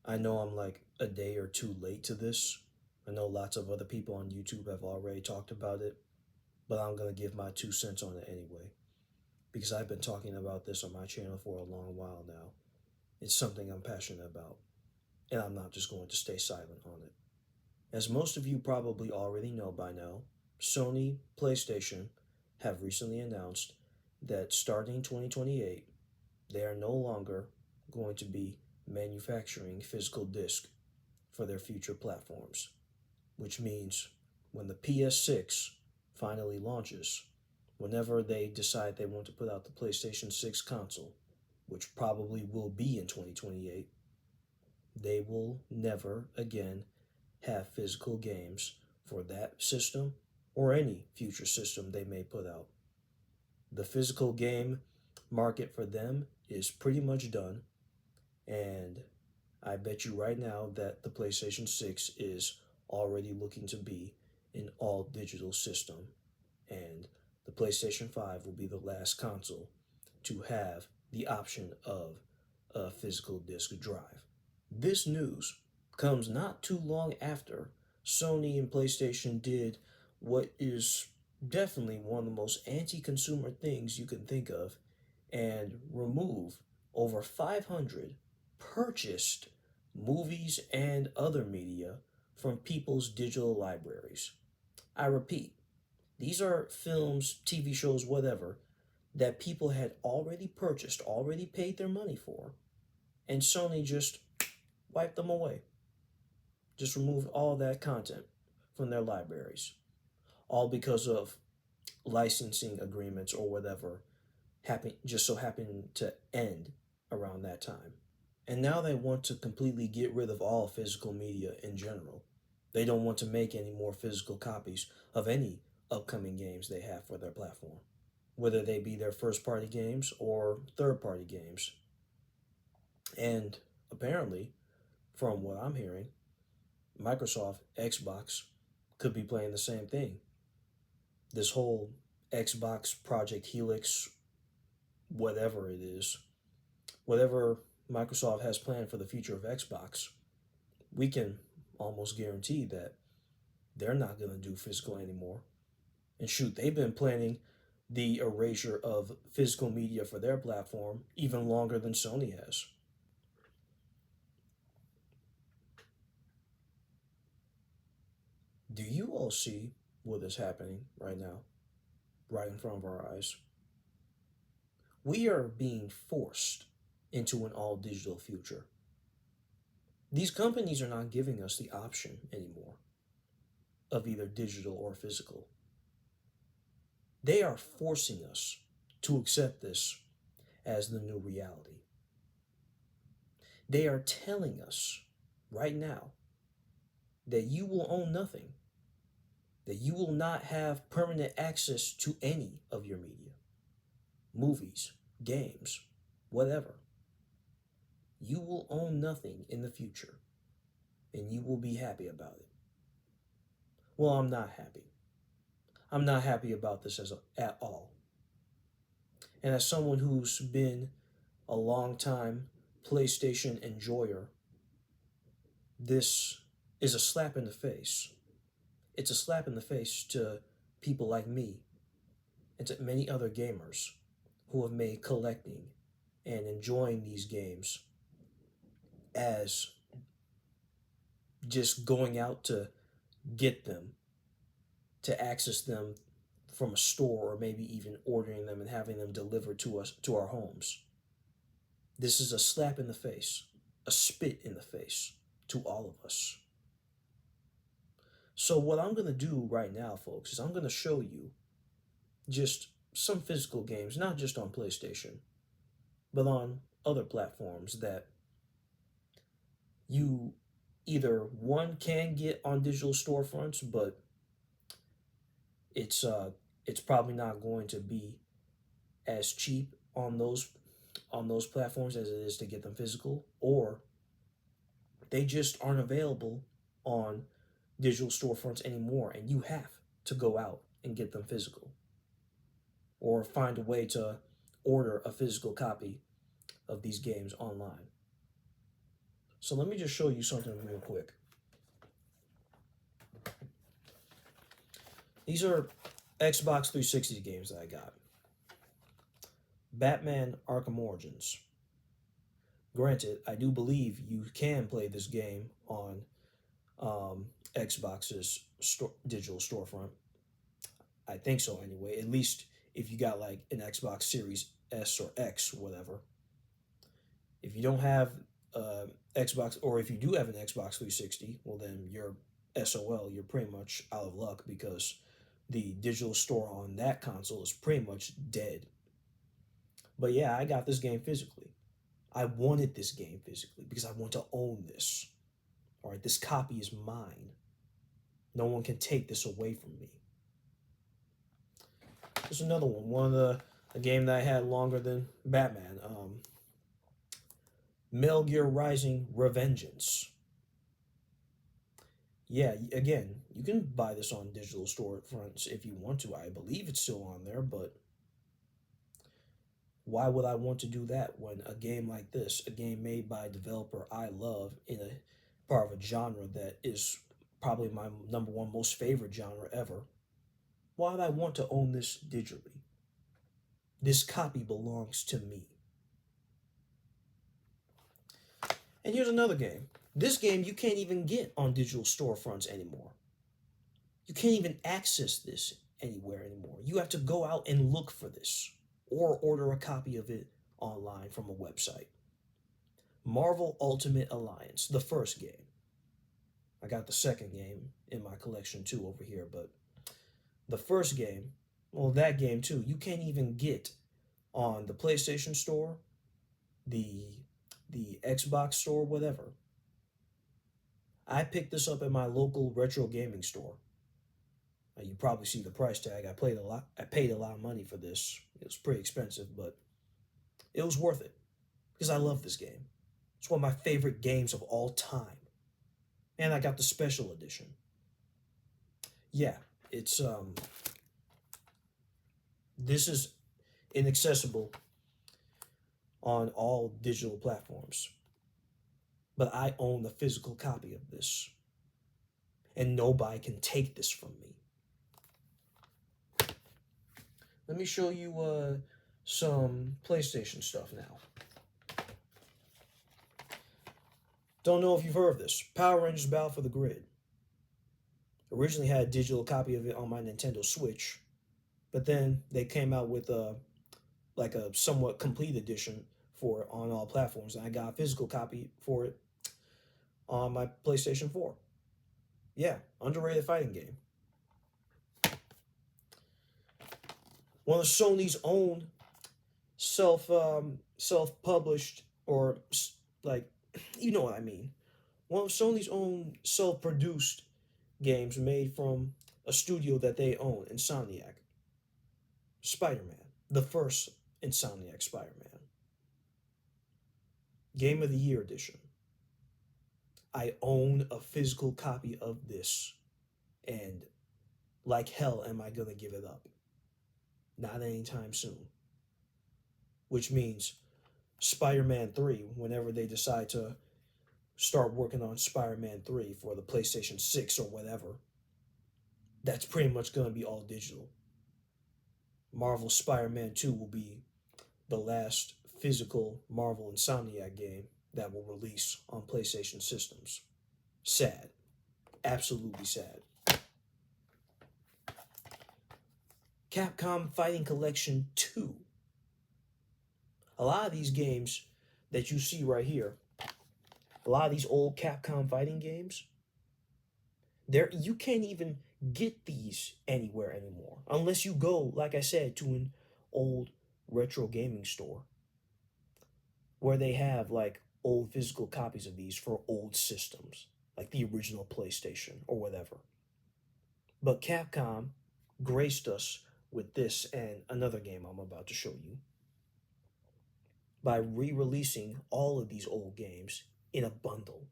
I know I'm like a day or two late to this. I know lots of other people on YouTube have already talked about it, but I'm going to give my 2 cents on it anyway because I've been talking about this on my channel for a long while now. It's something I'm passionate about, and I'm not just going to stay silent on it. As most of you probably already know by now, Sony PlayStation have recently announced that starting 2028, they are no longer going to be manufacturing physical disc for their future platforms, which means when the PS6 finally launches, whenever they decide they want to put out the PlayStation 6 console, which probably will be in 2028, they will never again have physical games for that system or any future system they may put out. The physical game market for them is pretty much done, and I bet you right now that the PlayStation 6 is already looking to be an all digital system, and the PlayStation 5 will be the last console to have the option of a physical disc drive. This news comes not too long after Sony and PlayStation did what is definitely one of the most anti consumer things you can think of and remove over 500 purchased movies and other media from people's digital libraries. I repeat, these are films, TV shows, whatever, that people had already purchased, already paid their money for, and Sony just wiped them away. Just removed all that content from their libraries. All because of licensing agreements or whatever just so happened to end around that time. And now they want to completely get rid of all physical media in general. They don't want to make any more physical copies of any upcoming games they have for their platform, whether they be their first party games or third party games. And apparently, from what I'm hearing, Microsoft, Xbox could be playing the same thing. This whole Xbox Project Helix, whatever it is, whatever Microsoft has planned for the future of Xbox, we can almost guarantee that they're not going to do physical anymore. And shoot, they've been planning the erasure of physical media for their platform even longer than Sony has. Do you all see what is happening right now, right in front of our eyes? We are being forced into an all digital future. These companies are not giving us the option anymore of either digital or physical. They are forcing us to accept this as the new reality. They are telling us right now that you will own nothing, that you will not have permanent access to any of your media, movies, games, whatever. You will own nothing in the future, and you will be happy about it. Well, I'm not happy. I'm not happy about this at all. And as someone who's been a long time PlayStation enjoyer, this is a slap in the face. It's a slap in the face to people like me and to many other gamers who have made collecting and enjoying these games as just going out to get them, to access them from a store or maybe even ordering them and having them delivered to us to our homes. This is a slap in the face, a spit in the face to all of us. So what I'm going to do right now, folks, is I'm going to show you just some physical games, not just on PlayStation, but on other platforms that you either one can get on digital storefronts, but it's uh it's probably not going to be as cheap on those platforms as it is to get them physical, or they just aren't available on digital storefronts anymore, and you have to go out and get them physical or find a way to order a physical copy of these games online. So let me just show you something real quick. These are Xbox 360 games that I got. Batman Arkham Origins. Granted, I do believe you can play this game on Xbox's digital storefront. I think so anyway. At least if you got like an Xbox Series S or X, whatever. If you don't have Xbox, or if you do have an Xbox 360, well then you're SOL. You're pretty much out of luck because the digital store on that console is pretty much dead. But yeah, I got this game physically. I wanted this game physically because I want to own this. All right, this copy is mine. No one can take this away from me. There's another one. A game that I had longer than Batman. Metal Gear Rising: Revengeance. Yeah, again, you can buy this on digital storefronts if you want to. I believe it's still on there, but why would I want to do that when a game like this, a game made by a developer I love in a part of a genre that is probably my number one most favorite genre ever, why would I want to own this digitally? This copy belongs to me. And here's another game. This game you can't even get on digital storefronts anymore. You can't even access this anywhere anymore. You have to go out and look for this or order a copy of it online from a website. Marvel Ultimate Alliance, the first game. I got the second game in my collection too over here, but the first game, well, that game too, you can't even get on the PlayStation Store, the Xbox Store, whatever. I picked this up at my local retro gaming store. You probably see the price tag. I paid a lot of money for this. It was pretty expensive, but it was worth it because I love this game. It's one of my favorite games of all time. And I got the special edition. Yeah, it's this is inaccessible on all digital platforms. But I own the physical copy of this. And nobody can take this from me. Let me show you some PlayStation stuff now. Don't know if you've heard of this. Power Rangers Battle for the Grid. Originally had a digital copy of it on my Nintendo Switch, but then they came out with like a somewhat complete edition for it on all platforms, and I got a physical copy for it on my PlayStation 4. Yeah, underrated fighting game. One of Sony's own self-published, or like, you know what I mean. One of Sony's own self-produced games made from a studio that they own, Insomniac. Spider-Man, the first Insomniac Spider-Man. Game of the Year edition. I own a physical copy of this, and like hell am I gonna give it up. Not anytime soon. Which means Spider-Man 3, whenever they decide to start working on Spider-Man 3 for the PlayStation 6 or whatever, that's pretty much going to be all digital. Marvel Spider-Man 2 will be the last physical Marvel Insomniac game that will release on PlayStation systems. Sad. Absolutely sad. Capcom Fighting Collection 2. A lot of these games that you see right here, a lot of these old Capcom fighting games, you can't even get these anywhere anymore unless you go, like I said, to an old retro gaming store where they have like old physical copies of these for old systems, like the original PlayStation or whatever. But Capcom graced us with this and another game I'm about to show you by re-releasing all of these old games in a bundle.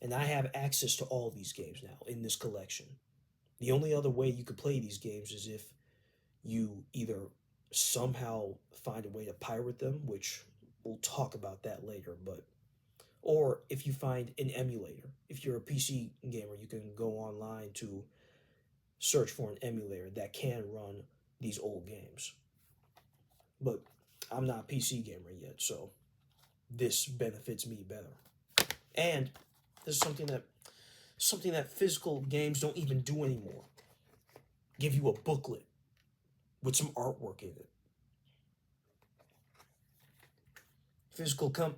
And I have access to all these games now in this collection. The only other way you could play these games is if you either somehow find a way to pirate them, which we'll talk about that later. But or if you find an emulator, if you're a PC gamer, you can go online to search for an emulator that can run these old games. But I'm not a PC gamer yet, so this benefits me better. And this is something that physical games don't even do anymore. Give you a booklet with some artwork in it. Physical com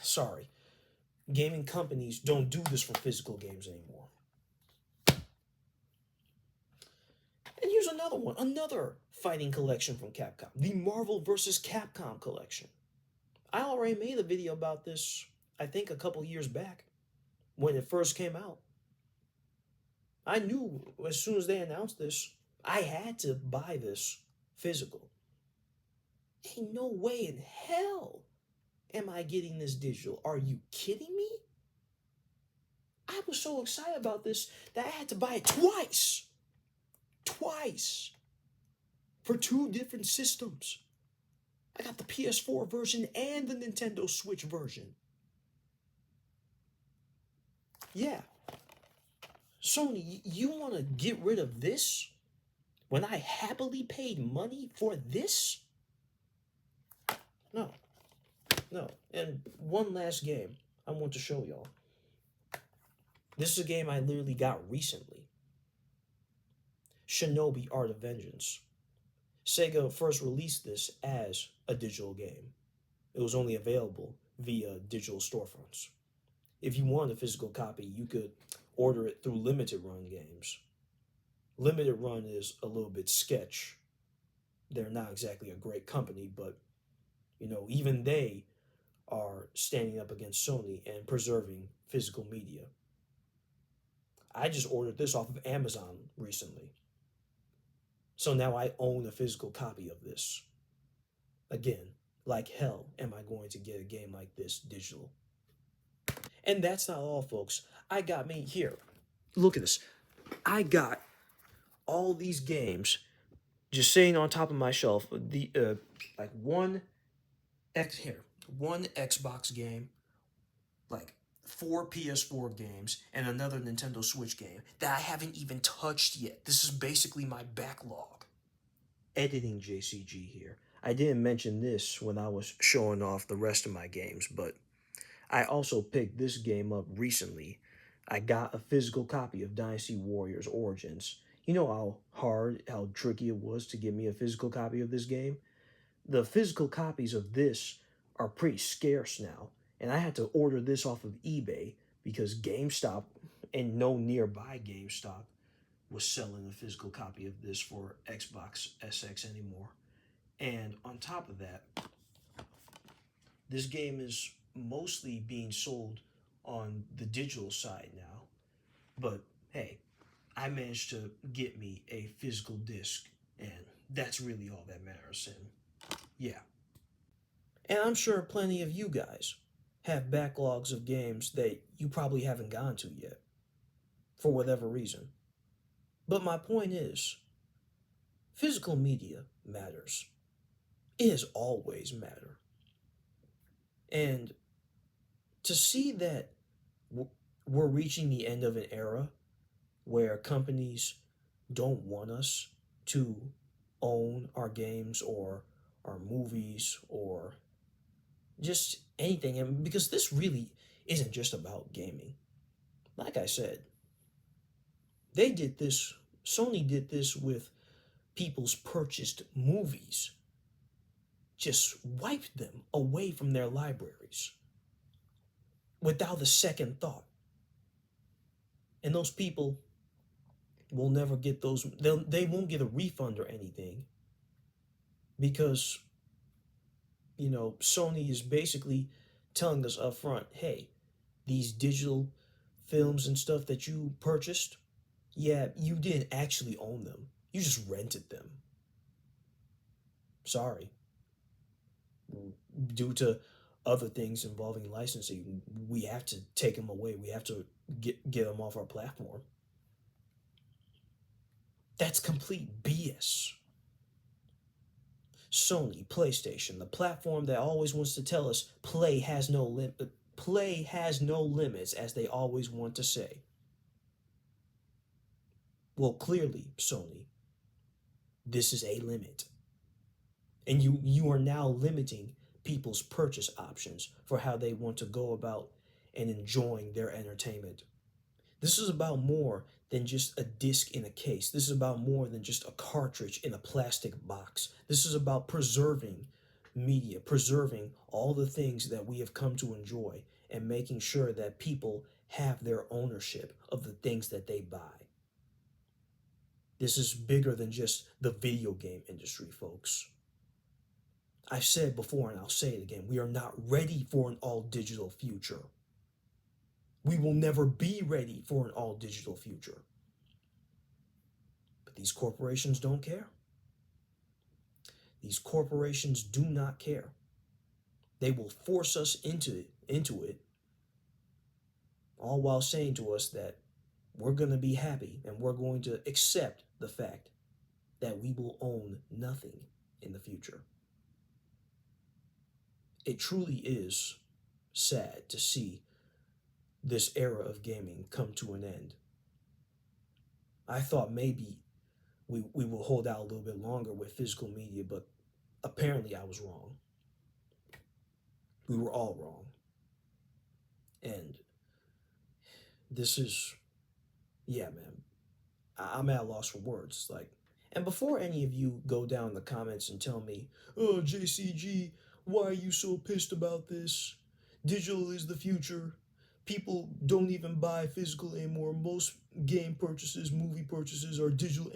sorry. Gaming companies don't do this for physical games anymore. And here's another one, another fighting collection from Capcom, the Marvel vs. Capcom collection. I already made a video about this, I think a couple years back, when it first came out. I knew as soon as they announced this, I had to buy this physical. Ain't no way in hell am I getting this digital. Are you kidding me? I was so excited about this that I had to buy it twice. Twice. For 2 different systems. I got the PS4 version and the Nintendo Switch version. Yeah. Sony, you want to get rid of this? When I happily paid money for this? No. No. And one last game I want to show y'all. This is a game I literally got recently. Shinobi Art of Vengeance. Sega first released this as a digital game. It was only available via digital storefronts. If you want a physical copy, you could order it through Limited Run Games. Limited Run is a little bit sketch. They're not exactly a great company, but, you know, even they are standing up against Sony and preserving physical media. I just ordered this off of Amazon recently. So now I own a physical copy of this. Again, like hell am I going to get a game like this digital. And that's not all, folks. I got me here. Look at this. I got all these games just sitting on top of my shelf. Like one Xbox game, like 4 PS4 games, and another Nintendo Switch game that I haven't even touched yet. This is basically my backlog. Editing JCG here. I didn't mention this when I was showing off the rest of my games, but I also picked this game up recently. I got a physical copy of Dynasty Warriors Origins. You know how tricky it was to get me a physical copy of this game? The physical copies of this are pretty scarce now, and I had to order this off of eBay because GameStop and no nearby GameStop was selling a physical copy of this for Xbox SX anymore. And on top of that, this game is mostly being sold on the digital side now. But hey, I managed to get me a physical disc, and that's really all that matters. And yeah. And I'm sure plenty of you guys have backlogs of games that you probably haven't gone to yet, for whatever reason. But my point is, physical media matters. It has always mattered. And to see that we're reaching the end of an era where companies don't want us to own our games or our movies or just anything, and because this really isn't just about gaming. Like I said, Sony did this with people's purchased movies. Just wiped them away from their libraries without a second thought. And those people will never get those, they won't get a refund or anything because, you know, Sony is basically telling us up front, hey, these digital films and stuff that you purchased, yeah, you didn't actually own them. You just rented them. Sorry. Due to other things involving licensing, we have to take them away. We have to get them off our platform. That's complete BS. Sony, PlayStation, the platform that always wants to tell us play has no limits, as they always want to say. Well, clearly, Sony, this is a limit. And you are now limiting people's purchase options for how they want to go about and enjoying their entertainment. This is about more than just a disc in a case. This is about more than just a cartridge in a plastic box. This is about preserving media, preserving all the things that we have come to enjoy, and making sure that people have their ownership of the things that they buy. This is bigger than just the video game industry, folks. I've said before and I'll say it again, we are not ready for an all digital future. We will never be ready for an all digital future. But these corporations don't care. These corporations do not care. They will force us into it, all while saying to us that we're going to be happy and we're going to accept the fact that we will own nothing in the future. It truly is sad to see this era of gaming come to an end. I thought maybe we will hold out a little bit longer with physical media, but apparently I was wrong. We were all wrong. And this is, yeah, man, I'm at a loss for words. Like, and before any of you go down in the comments and tell me, oh, JCG, why are you so pissed about this? Digital is the future. People don't even buy physical anymore. Most game purchases, movie purchases are digital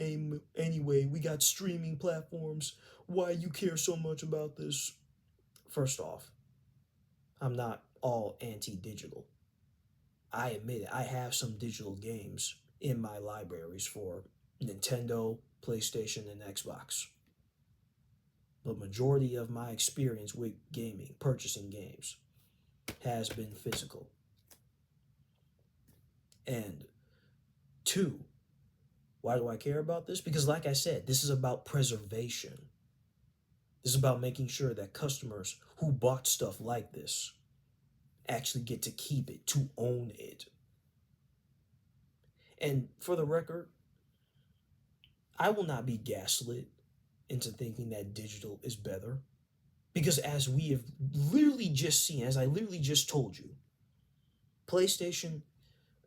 anyway. We got streaming platforms. Why you care so much about this? First off, I'm not all anti-digital. I admit it, I have some digital games in my libraries for Nintendo, PlayStation, and Xbox. But majority of my experience with gaming, purchasing games, has been physical. And two, why do I care about this? Because like I said, this is about preservation. This is about making sure that customers who bought stuff like this actually get to keep it, to own it. And for the record, I will not be gaslit into thinking that digital is better. Because as we have literally just seen, as I literally just told you, PlayStation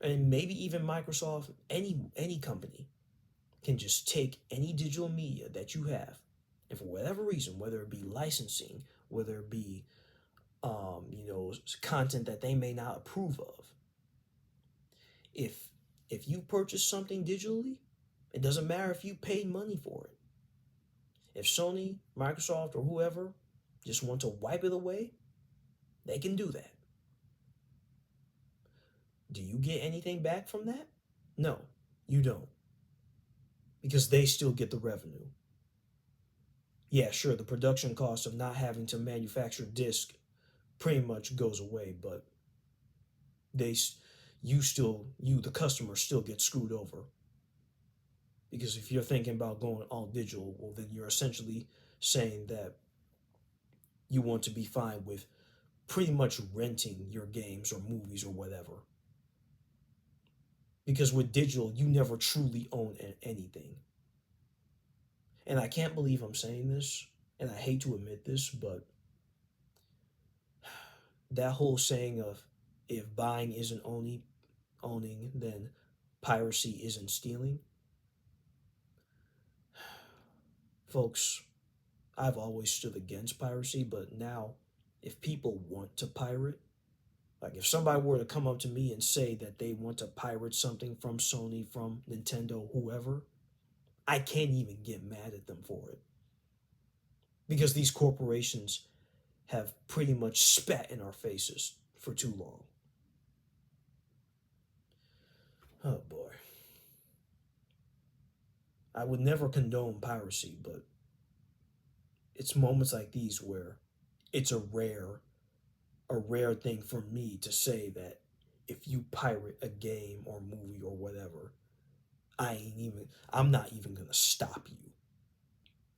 and maybe even Microsoft, any company can just take any digital media that you have, and for whatever reason, whether it be licensing, whether it be content that they may not approve of, if you purchase something digitally, it doesn't matter if you paid money for it. If Sony, Microsoft, or whoever just want to wipe it away, they can do that. Do you get anything back from that? No, you don't. Because they still get the revenue. Yeah, sure, the production cost of not having to manufacture disc pretty much goes away, but the customer still gets screwed over. Because if you're thinking about going all digital, well, then you're essentially saying that you want to be fine with pretty much renting your games or movies or whatever. Because with digital, you never truly own anything. And I can't believe I'm saying this, and I hate to admit this, but that whole saying of if buying isn't owning, then piracy isn't stealing. Folks, I've always stood against piracy, but now if people want to pirate, like if somebody were to come up to me and say that they want to pirate something from Sony, from Nintendo, whoever, I can't even get mad at them for it. Because these corporations have pretty much spat in our faces for too long. Oh boy. I would never condone piracy, but it's moments like these where it's a rare thing for me to say that if you pirate a game or movie or whatever, I'm not even gonna stop you.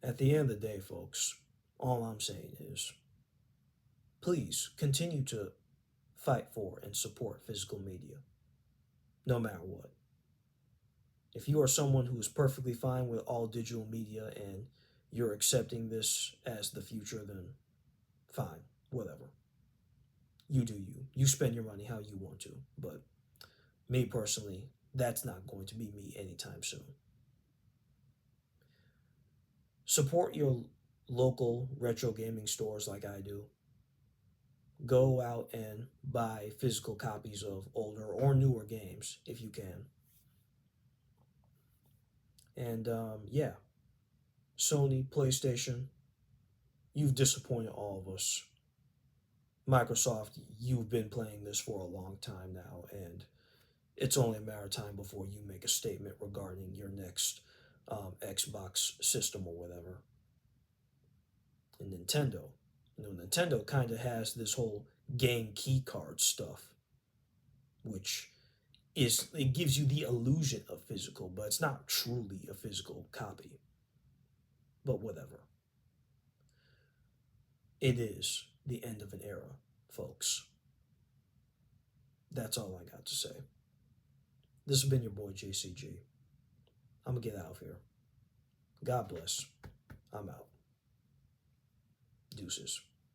At the end of the day, folks, All I'm saying is, please continue to fight for and support physical media, no matter what. If you are someone who is perfectly fine with all digital media and you're accepting this as the future, then fine, whatever. You do you. You spend your money how you want to. But me personally, that's not going to be me anytime soon. Support your local retro gaming stores like I do. Go out and buy physical copies of older or newer games if you can. And yeah, Sony, PlayStation, you've disappointed all of us. Microsoft, you've been playing this for a long time now, and it's only a matter of time before you make a statement regarding your next Xbox system or whatever. And Nintendo, Nintendo kind of has this whole game key card stuff, which it gives you the illusion of physical, but it's not truly a physical copy. But whatever. It is the end of an era, folks. That's all I got to say. This has been your boy JCG. I'm gonna get out of here. God bless. I'm out. Deuces.